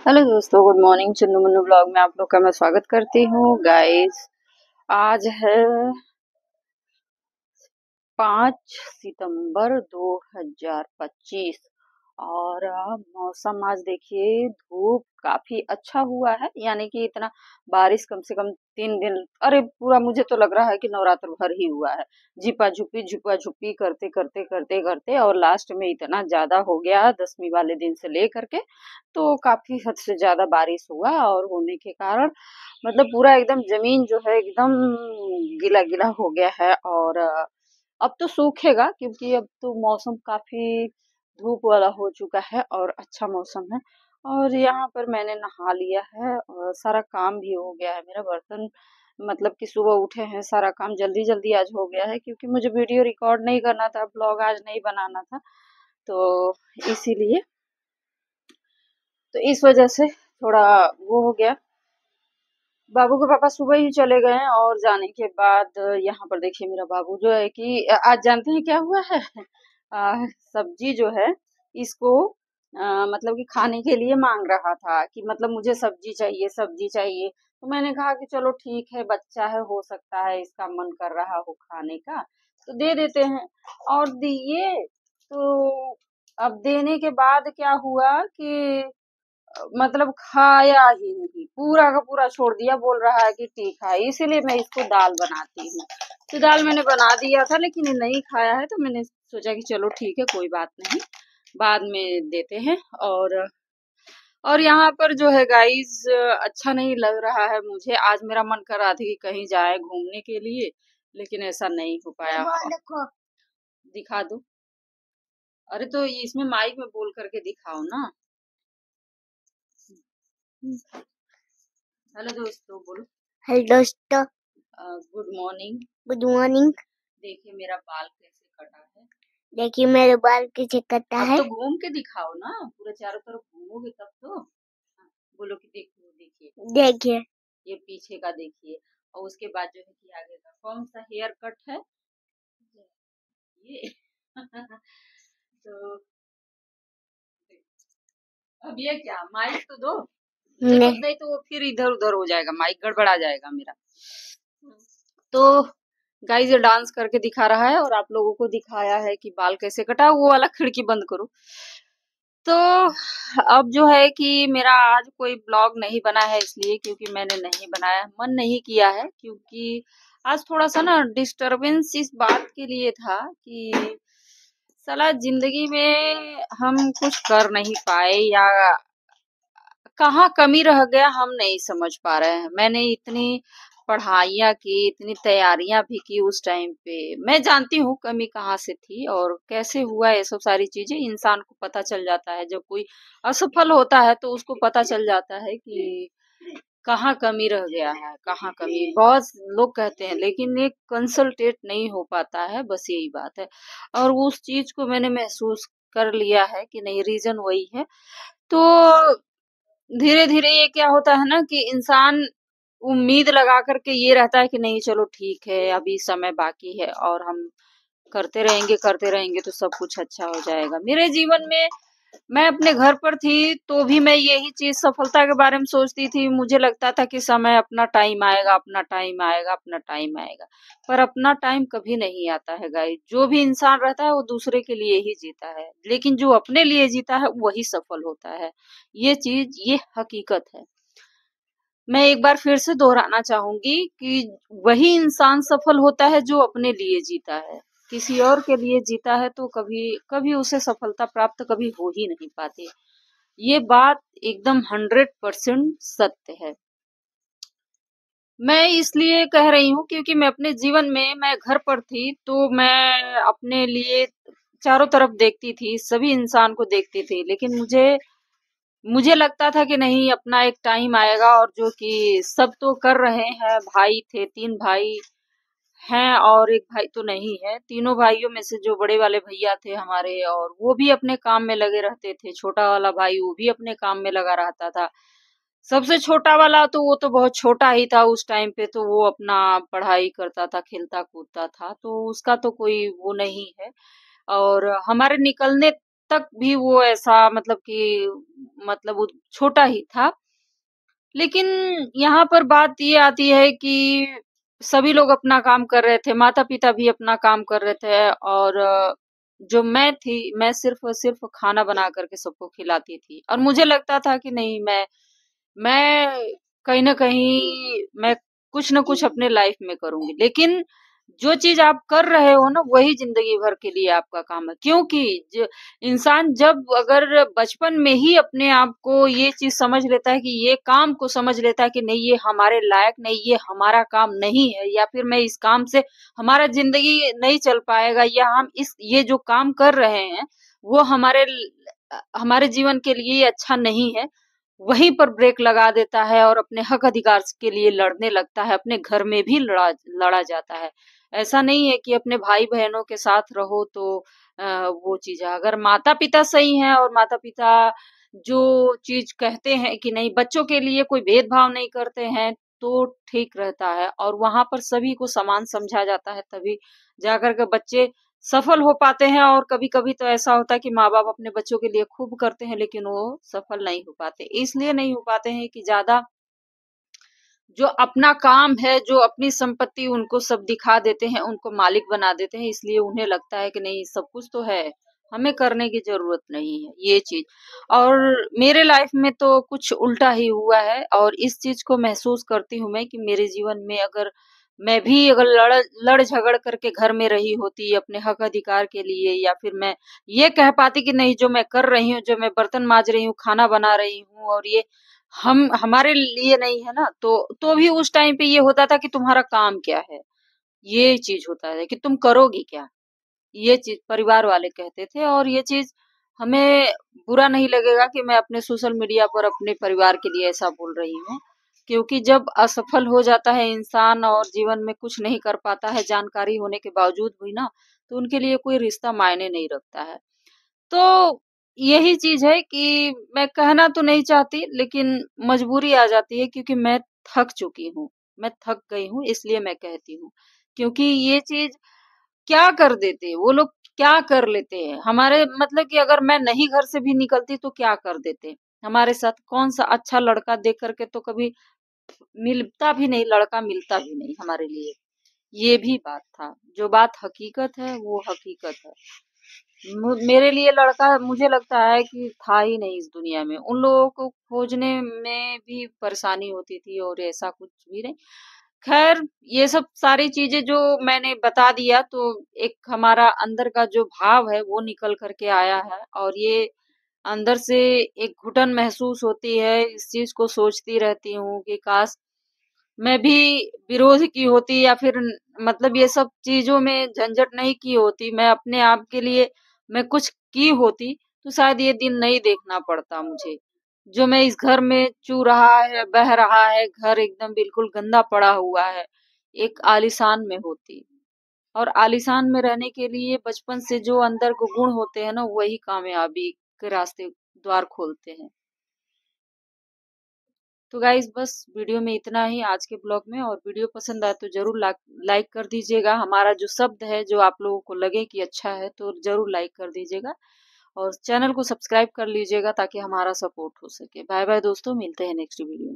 Hello दोस्तों, good morning. Chunnu Munnu blog में आप लोग का मैं स्वागत करती हूँ। गाइस, आज है 5 सितंबर 2025 और मौसम आज देखिए धूप काफी अच्छा हुआ है। यानी कि इतना बारिश कम से कम 3 दिन, अरे पूरा मुझे तो लग रहा है कि नवरात्र भर ही हुआ है। झिपा झुपी करते करते करते करते और लास्ट में इतना ज्यादा हो गया 10वीं वाले दिन से लेकर के, तो काफी हद से ज्यादा बारिश हुआ और होने के कारण मतलब पूरा एकदम जमीन जो है एकदम गीला गीला हो गया है। और अब तो सूखेगा क्योंकि अब तो मौसम काफी धूप वाला हो चुका है और अच्छा मौसम है। और यहाँ पर मैंने नहा लिया है और सारा काम भी हो गया है। मेरा बर्तन मतलब कि सुबह उठे हैं, सारा काम जल्दी जल्दी आज हो गया है क्योंकि मुझे वीडियो रिकॉर्ड नहीं करना था, ब्लॉग आज नहीं बनाना था, तो इसीलिए तो इस वजह से थोड़ा वो हो गया। बाबू के पापा सुबह ही चले गए हैं और जाने के बाद यहाँ पर देखिए मेरा बाबू जो है कि आज जानते हैं क्या हुआ है। सब्जी जो है इसको मतलब कि खाने के लिए मांग रहा था कि मतलब मुझे सब्जी चाहिए सब्जी चाहिए। तो मैंने कहा कि चलो ठीक है, बच्चा है, हो सकता है इसका मन कर रहा हो खाने का, तो दे देते हैं। और दिए तो अब देने के बाद क्या हुआ कि मतलब खाया ही नहीं, पूरा का पूरा छोड़ दिया, बोल रहा है कि तीखा है। इसीलिए मैं इसको दाल बनाती हूँ। तो दाल मैंने बना दिया था लेकिन ये नहीं खाया है, तो मैंने सोचा कि चलो ठीक है, कोई बात नहीं, बाद में देते हैं। और यहाँ पर जो है गाइस अच्छा नहीं लग रहा है मुझे। आज मेरा मन कर रहा था कि कहीं जाए घूमने के लिए, लेकिन ऐसा नहीं हो पाया। दिखा दो। अरे तो इसमें माइक में बोल करके दिखाओ ना। हेलो दोस्तों, बोलो। हेलो दोस्तों, गुड मॉर्निंग। Good morning. देखिए मेरा बाल कैसे कटा है। देखिए मेरे बाल कैसे कटा अब है। तो घूम के दिखाओ ना, पूरे चारों तरफ घूमोगे तब तो। हाँ, बोलो कि देखो, देखिए देखिए ये पीछे का देखिए। और उसके बाद जो है कि आगे का कौन सा हेयर कट है ये। तो अब ये क्या, माइक तो दो। देखो नहीं नहीं तो वो फिर इधर उधर हो जाएगा, माइक गड़बड़ा जाएगा मेरा। तो गाइस ये डांस करके दिखा रहा है और आप लोगों को दिखाया है कि बाल कैसे कटा। वो वाला खिड़की बंद करो। तो अब जो है कि मेरा आज कोई ब्लॉग नहीं बना है इसलिए क्योंकि मैंने नहीं बनाया, मन नहीं किया है, क्योंकि आज थोड़ा सा ना डिस्टरबेंस इस बात के लिए था कि साला जिंदगी में हम कुछ कर नहीं पाए या कहाँ कमी रह गया हम नहीं समझ पा रहे हैं। मैंने इतनी पढ़ाइयाँ की, इतनी तैयारियां भी की उस टाइम पे। मैं जानती हूँ कमी कहाँ से थी और कैसे हुआ, ये सब सारी चीजें इंसान को पता चल जाता है। जब कोई असफल होता है तो उसको पता चल जाता है कि कहाँ कमी रह गया है, कहाँ कमी। बहुत लोग कहते हैं लेकिन एक कंसल्टेट नहीं हो पाता है, बस यही बात है। और उस चीज को मैंने महसूस कर लिया है कि नहीं, रीजन वही है। तो धीरे धीरे ये क्या होता है ना कि इंसान उम्मीद लगा करके ये रहता है कि नहीं चलो ठीक है, अभी समय बाकी है और हम करते रहेंगे तो सब कुछ अच्छा हो जाएगा। मेरे जीवन में मैं अपने घर पर थी तो भी मैं यही चीज सफलता के बारे में सोचती थी। मुझे लगता था कि समय अपना टाइम आएगा, अपना टाइम आएगा, अपना टाइम आएगा। पर अपना टाइम कभी नहीं आता है गाइस। जो भी इंसान रहता है वो दूसरे के लिए ही जीता है, लेकिन जो अपने लिए जीता है वही सफल होता है। ये हकीकत है। मैं एक बार फिर से दोहराना चाहूंगी कि वही इंसान सफल होता है जो अपने लिए जीता है। किसी और के लिए जीता है तो कभी कभी उसे सफलता प्राप्त कभी हो ही नहीं पाती। ये बात एकदम 100% सत्य है। मैं इसलिए कह रही हूँ क्योंकि मैं अपने जीवन में, मैं घर पर थी तो मैं अपने लिए चारों तरफ देखती थी, सभी इंसान को देखती थी, लेकिन मुझे मुझे लगता था कि नहीं, अपना एक टाइम आएगा। और जो कि सब तो कर रहे हैं, भाई थे, 3 भाई हैं और एक भाई तो नहीं है। तीनों भाइयों में से जो बड़े वाले भैया थे हमारे, और वो भी अपने काम में लगे रहते थे। छोटा वाला भाई वो भी अपने काम में लगा रहता था। सबसे छोटा वाला तो वो तो बहुत छोटा ही था उस टाइम पे, तो वो अपना पढ़ाई करता था, खेलता कूदता था, तो उसका तो कोई वो नहीं है। और हमारे निकलने तक भी वो ऐसा मतलब कि वो छोटा ही था। लेकिन यहाँ पर बात ये आती है कि सभी लोग अपना काम कर रहे थे, माता-पिता भी अपना काम कर रहे थे और जो मैं थी, मैं सिर्फ़ और सिर्फ़ खाना बना कर के सबको खिलाती थी और मुझे लगता था कि नहीं मैं कहीं न कहीं मैं कुछ न कुछ अपने लाइफ़ में करूँगी। लेकिन जो चीज़ आप कर रहे हो ना, वही ज़िंदगी भर के लिए आपका काम है। क्योंकि ज इंसान जब अगर बचपन में ही अपने आप को ये चीज़ समझ लेता है कि ये काम को समझ लेता है कि नहीं ये हमारे लायक नहीं, ये हमारा काम नहीं है या फिर मैं इस काम से हमारा ज़िंदगी नहीं चल पाएगा या हम इस ये जो काम कर रहे हैं, वो हमारे जीवन के लिए अच्छा नहीं है। वहीं पर ब्रेक लगा देता है और अपने हक अधिकार के लिए लड़ने लगता है, अपने घर में भी लड़ा जाता है। ऐसा नहीं है कि अपने भाई-बहनों के साथ रहो तो वो चीज़ है। अगर माता-पिता सही हैं और माता-पिता जो चीज़ कहते हैं कि नहीं बच्चों के लिए कोई भेदभाव नहीं करते हैं, तो ठीक रहता है और वहाँ पर सभी को समान समझा जाता है, तभी जाकर के बच्चे सफल हो पाते हैं और कभी-कभी तो ऐसा होता है कि माँ-बाप अपने बच्चों के लिए खूब करते हैं, लेकिन वो सफल नहीं हो पाते। इसलिए नहीं हो पाते हैं कि ज़्यादा जो अपना काम है, जो अपनी संपत्ति उनको सब दिखा देते हैं, उनको मालिक बना देते हैं, इसलिए उन्हें लगता है कि नहीं सब कुछ तो है, हमें करने की ज़रूरत नहीं है, ये चीज़। और मेरे लाइफ में तो कुछ उल्टा ही हुआ है और इस चीज़ को महसूस करती हूँ मैं कि मेरे जीवन में अगर मैं भी अगर लड़ झगड़ करके घर में रही होती अपने हक अधिकार के लिए या फिर मैं ये कह पाती कि नहीं जो मैं कर रही हूँ, जो मैं बर्तन माँज रही हूँ, खाना बना रही हूँ और ये हम हमारे लिए नहीं है ना तो भी उस टाइम पे ये होता था कि तुम्हारा काम क्या है ये चीज होता है कि तुम करोगी क्या ये चीज परिवार वाले कहते थे और ये चीज हमें बुरा नहीं लगेगा कि मैं अपने सोशल मीडिया पर अपने परिवार के लिए ऐसा बोल रही हूँ क्योंकि जब असफल हो जाता है इंसान और जीवन में कुछ नहीं कर पाता है जानकारी होने के बावजूद भी ना तो उनके लिए कोई रिश्ता मायने नहीं रखता है तो यही चीज है कि मैं कहना तो नहीं चाहती लेकिन मजबूरी आ जाती है क्योंकि मैं थक चुकी हूँ मैं थक गई हूँ इसलिए मैं कहती हूँ क्योंकि ये चीज क्या कर देते वो लोग क्या कर लेते हैं हमारे मतलब कि अगर मैं नहीं घर से भी निकलती तो क्या कर देते हमारे साथ कौन सा अच्छा लड़का देख करके तो कभी मिलता भी नहीं लड़का मिलता भी नहीं हमारे लिए ये भी बात था जो बात हकीकत है वो हकीकत है मेरे लिए लड़का मुझे लगता है कि था ही नहीं इस दुनिया में उन लोगों को खोजने में भी परेशानी होती थी और ऐसा कुछ भी नहीं खैर ये सब सारी चीजें जो मैंने बता दिया तो एक हमारा अंदर का जो भाव है वो निकल करके आया है और ये अंदर से एक घुटन महसूस होती है इस चीज को सोचती रहती हूँ कि काश मैं भी विरोध की होती या फिर मतलब ये सब चीजों में झंझट नहीं की होती मैं अपने आप के लिए मैं कुछ की होती तो शायद ये दिन नहीं देखना पड़ता मुझे जो मैं इस घर में चू रहा है बह रहा है घर एकदम बिल्कुल गंदा पड़ा हुआ है एक आलीशान में होती और आलीशान में रहने के लिए बचपन से जो अंदर को गुण होते हैं ना वही कामयाबी के रास्ते द्वार खोलते हैं तो गाइज बस वीडियो में इतना ही आज के ब्लॉग में और वीडियो पसंद आए तो जरूर लाइक कर दीजिएगा हमारा जो शब्द है जो आप लोगों को लगे कि अच्छा है तो जरूर लाइक कर दीजिएगा और चैनल को सब्सक्राइब कर लीजिएगा ताकि हमारा सपोर्ट हो सके बाय बाय दोस्तों मिलते हैं नेक्स्ट वीडियो में